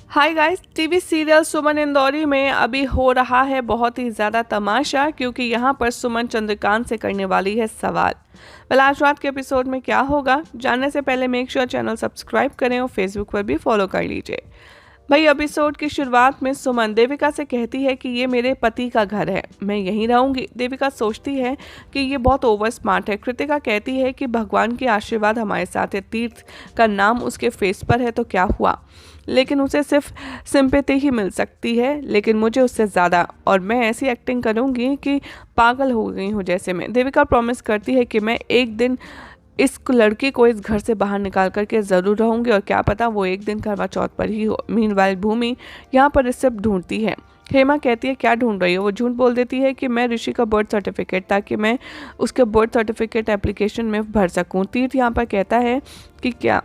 Hi guys, TV serial सुमन इंदौरी में अभी हो रहा है बहुत ही ज़्यादा तमाशा, क्योंकि यहाँ पर सुमन चंद्रकांत से करने वाली है सवाल। आज रात के एपिसोड में क्या होगा, जानने से पहले मेक श्योर चैनल सब्सक्राइब करें और फेसबुक पर भी फॉलो कर लीजिए। भाई, एपिसोड की शुरुआत में सुमन देविका से कहती है कि ये मेरे पति का घर है, मैं यहीं रहूंगी। देविका सोचती है कि ये बहुत ओवर स्मार्ट है। कृतिका कहती है कि भगवान के आशीर्वाद हमारे साथ है, तीर्थ का नाम उसके फेस पर है तो क्या हुआ, लेकिन उसे सिर्फ सिंपैथी ही मिल सकती है, लेकिन मुझे उससे ज़्यादा, और मैं ऐसी एक्टिंग करूंगी कि पागल हो गई हूँ जैसे मैं। देविका प्रॉमिस करती है कि मैं एक दिन इस लड़की को इस घर से बाहर निकाल करके ज़रूर रहूंगी, और क्या पता वो एक दिन करवा चौथ पर ही हो। मीनवाइल भूमि यहाँ पर रिसिप्ट ढूंढती है। हेमा कहती है क्या ढूंढ रही हो, वो झूठ बोल देती है कि मैं ऋषि का बर्थ सर्टिफिकेट, ताकि मैं उसके बर्थ सर्टिफिकेट एप्लीकेशन में भर सकूँ। तीर्थ यहाँ पर कहता है कि क्या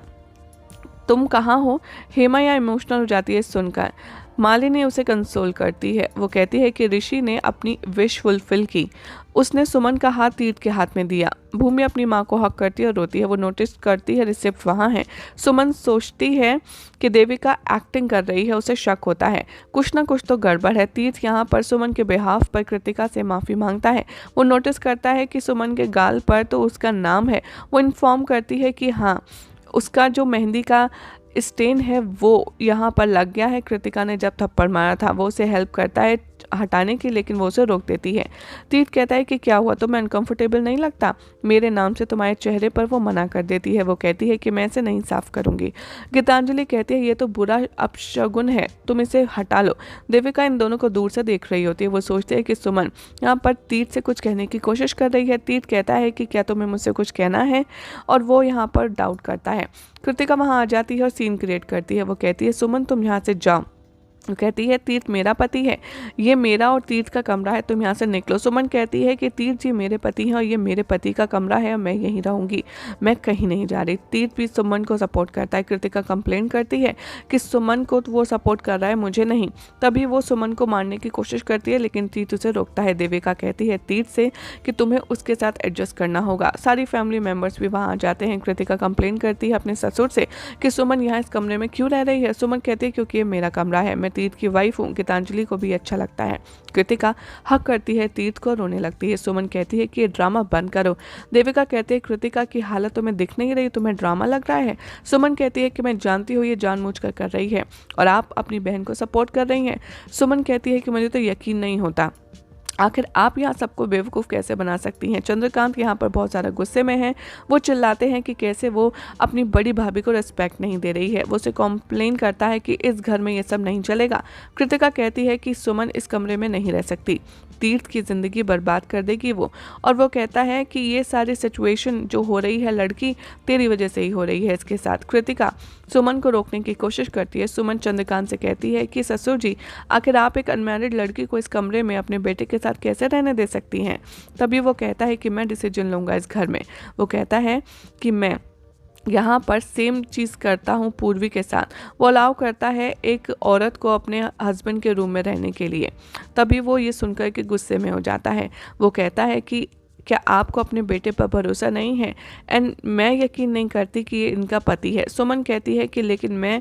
तुम कहाँ हो। हेमा यहाँ इमोशनल हो जाती है सुनकर। मालिनी उसे कंसोल करती है। वो कहती है कि ऋषि ने अपनी विश फुलफिल की, उसने सुमन का हाथ तीर्थ के हाथ में दिया। भूमि अपनी माँ को हक करती है और रोती है। वो नोटिस करती है रिसिप्ट वहाँ है। सुमन सोचती है कि देविका एक्टिंग कर रही है, उसे शक होता है कुछ ना कुछ तो गड़बड़ है। तीर्थ यहाँ पर सुमन के बिहाफ पर कृतिका से माफ़ी मांगता है। वो नोटिस करता है कि सुमन के गाल पर तो उसका नाम है। वो इन्फॉर्म करती है कि हाँ, उसका जो मेहंदी का स्टेन है वो यहाँ पर लग गया है। कृतिका ने जब थप्पड़ मारा था। वो उसे हेल्प करता है हटाने की, लेकिन वो उसे रोक देती है। तीर्थ कहता है कि क्या हुआ, तो मैं अनकंफर्टेबल नहीं लगता मेरे नाम से तुम्हारे चेहरे पर। वो मना कर देती है। वो कहती है कि मैं इसे नहीं साफ करूंगी। गीतांजलि कहती है ये तो बुरा अपशगुन है, तुम इसे हटा लो। देविका इन दोनों को दूर से देख रही होती है। वो सोचती है कि सुमन यहाँ पर तीर्थ से कुछ कहने की कोशिश कर रही है। तीर्थ कहता है कि क्या तुम्हें मुझसे कुछ कहना है, और वो यहाँ पर डाउट करता है। कृतिका वहाँ आ जाती है और सीन क्रिएट करती है। वो कहती है सुमन तुम यहाँ से जाओ। वो कहती है तीर्थ मेरा पति है, ये मेरा और तीर्थ का कमरा है, तुम यहाँ से निकलो। सुमन कहती है कि तीर्थ जी मेरे पति हैं और ये मेरे पति का कमरा है और मैं यहीं रहूंगी, मैं कहीं नहीं जा रही। तीर्थ भी सुमन को सपोर्ट करता है। कृतिका कंप्लेन करती है कि सुमन को तो वो सपोर्ट कर रहा है, मुझे नहीं। तभी वो सुमन को मारने की कोशिश करती है, लेकिन तीर्थ उसे रोकता है। देविका कहती है तीर्थ से कि तुम्हें उसके साथ एडजस्ट करना होगा। सारी फैमिली मेम्बर्स भी वहाँ आ जाते हैं। कृतिका कंप्लेन करती है अपने ससुर से कि सुमन यहाँ इस कमरे में क्यों रह रही है। सुमन कहती है क्योंकि ये मेरा कमरा है, मैं तीर्थ की वाइफ हूँ। गीतांजलि को भी अच्छा लगता है। कृतिका हक करती है तीर्थ को, रोने लगती है। सुमन कहती है कि ये ड्रामा बंद करो। देविका कहती है कृतिका की हालत तुम्हें दिख नहीं रही, तुम्हें ड्रामा लग रहा है। सुमन कहती है कि मैं जानती हूँ ये जानबूझकर कर रही है और आप अपनी बहन को सपोर्ट कर रही हैं। सुमन कहती है कि मुझे तो यकीन नहीं होता, आखिर आप यहाँ सबको बेवकूफ़ कैसे बना सकती हैं। चंद्रकांत यहाँ पर बहुत ज़्यादा गुस्से में है। वो चिल्लाते हैं कि कैसे वो अपनी बड़ी भाभी को रिस्पेक्ट नहीं दे रही है। वो उसे कॉम्प्लेन करता है कि इस घर में ये सब नहीं चलेगा। कृतिका कहती है कि सुमन इस कमरे में नहीं रह सकती, तीर्थ की ज़िंदगी बर्बाद कर देगी वो। और वो कहता है कि ये सारी सिचुएशन जो हो रही है लड़की तेरी वजह से ही हो रही है इसके साथ। कृतिका सुमन को रोकने की कोशिश करती है। सुमन चंद्रकांत से कहती है कि ससुर जी, आखिर आप एक अनमैरिड लड़की को इस कमरे में अपने बेटे के साथ कैसे रहने दे सकती हैं। तभी वो कहता है कि मैं डिसीजन लूँगा इस घर में। वो कहता है कि मैं यहाँ पर सेम चीज़ करता हूँ पूर्वी के साथ। वो अलाउ करता है एक औरत को अपने हस्बैंड के रूम में रहने के लिए। तभी वो ये सुनकर के गुस्से में हो जाता है। वो कहता है कि क्या आपको अपने बेटे पर भरोसा नहीं है, एंड मैं यकीन नहीं करती कि ये इनका पति है। सुमन कहती है कि लेकिन मैं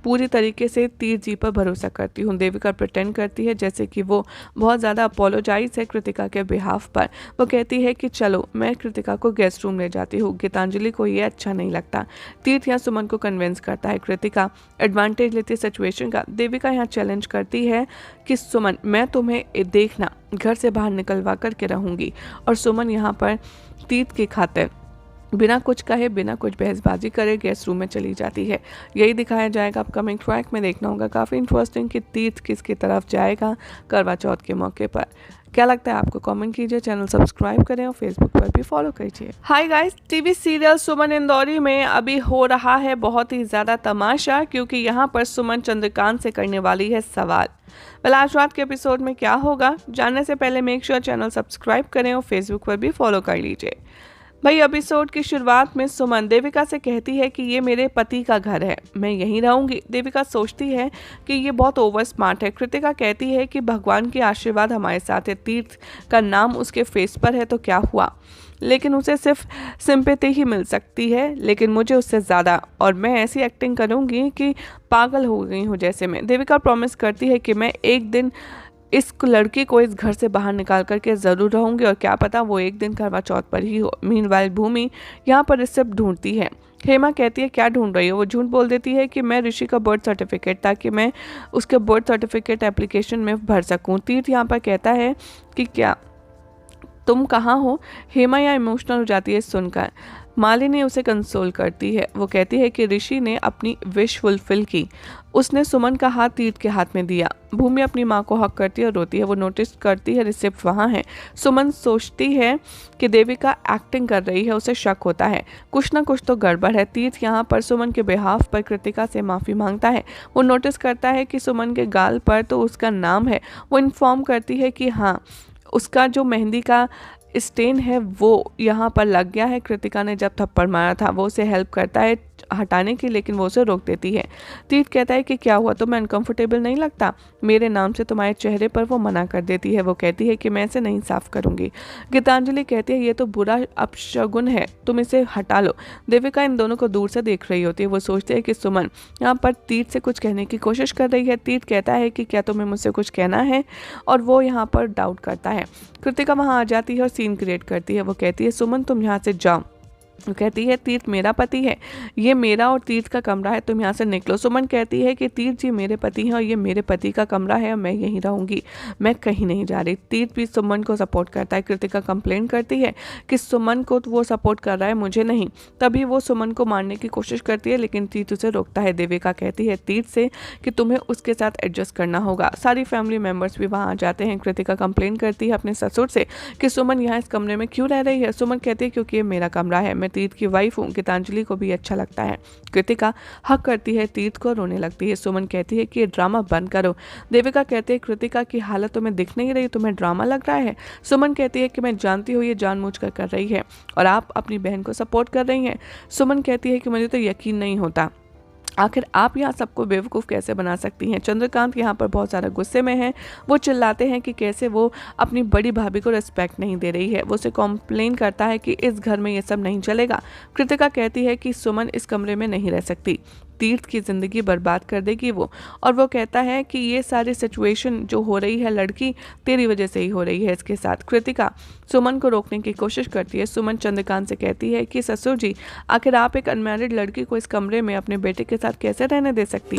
पूरी तरीके से तीर्थ जी पर भरोसा करती हूँ। देविका प्रिटेंड करती है जैसे कि वो बहुत ज़्यादा अपोलोजाइज है कृतिका के बिहाफ पर। वो कहती है कि चलो मैं कृतिका को गेस्ट रूम ले जाती हूँ। गीतांजलि को ये अच्छा नहीं लगता। तीर्थ यहाँ सुमन को कन्विंस करता है। कृतिका एडवांटेज लेती है सिचुएशन का। देविका यहाँ चैलेंज करती है कि सुमन, मैं तुम्हें देखना घर से बाहर निकलवा करके रहूँगी। और सुमन यहाँ पर तीर्थ की खातिर बिना कुछ कहे, बिना कुछ बहसबाजी करे गेस्ट रूम में चली जाती है। यही दिखाया जाएगा अपकमिंग ट्रैक में। देखना होगा काफ़ी इंटरेस्टिंग कि तीर्थ किसकी तरफ जाएगा करवा चौथ के मौके पर। क्या लगता है आपको, कमेंट कीजिए, चैनल सब्सक्राइब करें और फेसबुक पर भी फॉलो कीजिए। हाय गाइस, टीवी सीरियल सुमन इंदौरी में अभी हो रहा है बहुत ही ज़्यादा तमाशा, क्योंकि यहाँ पर सुमन चंद्रकांत से करने वाली है सवाल। आज रात के एपिसोड में क्या होगा, जानने से पहले मेक श्योर चैनल सब्सक्राइब करें और फेसबुक पर भी फॉलो कर लीजिए। भाई एपिसोड की शुरुआत में सुमन देविका से कहती है कि ये मेरे पति का घर है, मैं यहीं रहूंगी। देविका सोचती है कि ये बहुत ओवर स्मार्ट है। कृतिका कहती है कि भगवान के आशीर्वाद हमारे साथ है, तीर्थ का नाम उसके फेस पर है तो क्या हुआ, लेकिन उसे सिर्फ सिंपैथी ही मिल सकती है, लेकिन मुझे उससे ज़्यादा, और मैं ऐसी एक्टिंग करूंगी कि पागल हो गई हूँ जैसे मैं। देविका प्रॉमिस करती है कि मैं एक दिन इस लड़की को इस घर से बाहर निकाल करके ज़रूर रहूंगी, और क्या पता वो एक दिन करवा चौथ पर ही हो। मीनवाइल भूमि यहाँ पर रिसिप्ट ढूंढती है। हेमा कहती है क्या ढूंढ रही हो। वो झूठ बोल देती है कि मैं ऋषि का बर्थ सर्टिफिकेट, ताकि मैं उसके बर्थ सर्टिफिकेट एप्लीकेशन में भर सकूं। तीर्थ यहाँ पर कहता है कि क्या तुम कहाँ हो। हेमा यहाँ इमोशनल हो जाती है सुनकर। मालिनी उसे कंसोल करती है। वो कहती है कि ऋषि ने अपनी विश फुलफिल की। उसने सुमन का हाथ तीर्थ के हाथ में दिया। भूमि अपनी माँ को हक करती है और रोती है। वो नोटिस करती है रिसिप्ट वहाँ है। सुमन सोचती है कि देविका एक्टिंग कर रही है, उसे शक होता है कुछ ना कुछ तो गड़बड़ है। तीर्थ यहाँ पर सुमन के बिहाफ पर कृतिका से माफ़ी मांगता है। वो नोटिस करता है कि सुमन के गाल पर तो उसका नाम है। वो इन्फॉर्म करती है कि हाँ, उसका जो मेहंदी का स्टेन है वो यहाँ पर लग गया है। कृतिका ने जब थप्पड़ मारा था। वो उसे हेल्प करता है हटाने की, लेकिन वो उसे रोक देती है। तीर्थ कहता है कि क्या हुआ, तुम्हें अनकंफर्टेबल नहीं लगता मेरे नाम से तुम्हारे चेहरे पर। वो मना कर देती है। वो कहती है कि मैं इसे नहीं साफ करूंगी। गीतांजलि कहती है ये तो बुरा अपशगुन है, तुम इसे हटा लो। देविका इन दोनों को दूर से देख रही होती है। वो सोचती है कि सुमन यहाँ पर तीर्थ से कुछ कहने की कोशिश कर रही है। तीर्थ कहता है कि क्या तुम्हें मुझसे कुछ कहना है, और वो यहाँ पर डाउट करता है। कृतिका वहाँ आ जाती है और सीन क्रिएट करती है। वो कहती है सुमन तुम यहाँ से जाओ। वो कहती है तीर्थ मेरा पति है, ये मेरा और तीर्थ का कमरा है, तुम यहाँ से निकलो। सुमन कहती है कि तीर्थ जी मेरे पति हैं और ये मेरे पति का कमरा है और मैं यहीं रहूंगी, मैं कहीं नहीं जा रही। तीर्थ भी सुमन को सपोर्ट करता है। कृतिका कंप्लेन करती है कि सुमन को वो सपोर्ट कर रहा है, मुझे नहीं। तभी वो सुमन को मारने की कोशिश करती है, लेकिन तीर्थ उसे रोकता है। देविका कहती है तीर्थ से कि तुम्हें उसके साथ एडजस्ट करना होगा। सारी फैमिली मेम्बर्स भी वहाँ आ जाते हैं। कृतिका कंप्लेन करती है अपने ससुर से कि सुमन यहाँ इस कमरे में क्यों रह रही है। सुमन कहती है क्योंकि ये मेरा कमरा है, मैं तीर्थ की वाइफ हूँ। गीतांजलि को भी अच्छा लगता है। कृतिका हक करती है तीर्थ को, रोने लगती है। सुमन कहती है कि ये ड्रामा बंद करो। देविका कहती है कृतिका की हालत तुम्हें दिख नहीं रही, तुम्हें ड्रामा लग रहा है। सुमन कहती है कि मैं जानती हूँ ये जानबूझकर कर रही है और आप अपनी बहन को सपोर्ट कर रही हैं। सुमन कहती है कि मुझे तो यकीन नहीं होता, आखिर आप यहाँ सबको बेवकूफ़ कैसे बना सकती हैं। चंद्रकांत यहाँ पर बहुत ज़्यादा गुस्से में है। वो चिल्लाते हैं कि कैसे वो अपनी बड़ी भाभी को रिस्पेक्ट नहीं दे रही है। वो उसे कॉम्प्लेन करता है कि इस घर में ये सब नहीं चलेगा। कृतिका कहती है कि सुमन इस कमरे में नहीं रह सकती, तीर्थ की ज़िंदगी बर्बाद कर देगी वो। और वो कहता है कि ये सारी सिचुएशन जो हो रही है लड़की तेरी वजह से ही हो रही है इसके साथ। कृतिका सुमन को रोकने की कोशिश करती है। सुमन चंद्रकांत से कहती है कि ससुर जी, आखिर आप एक अनमैरिड लड़की को इस कमरे में अपने बेटे के साथ कैसे रहने दे सकती।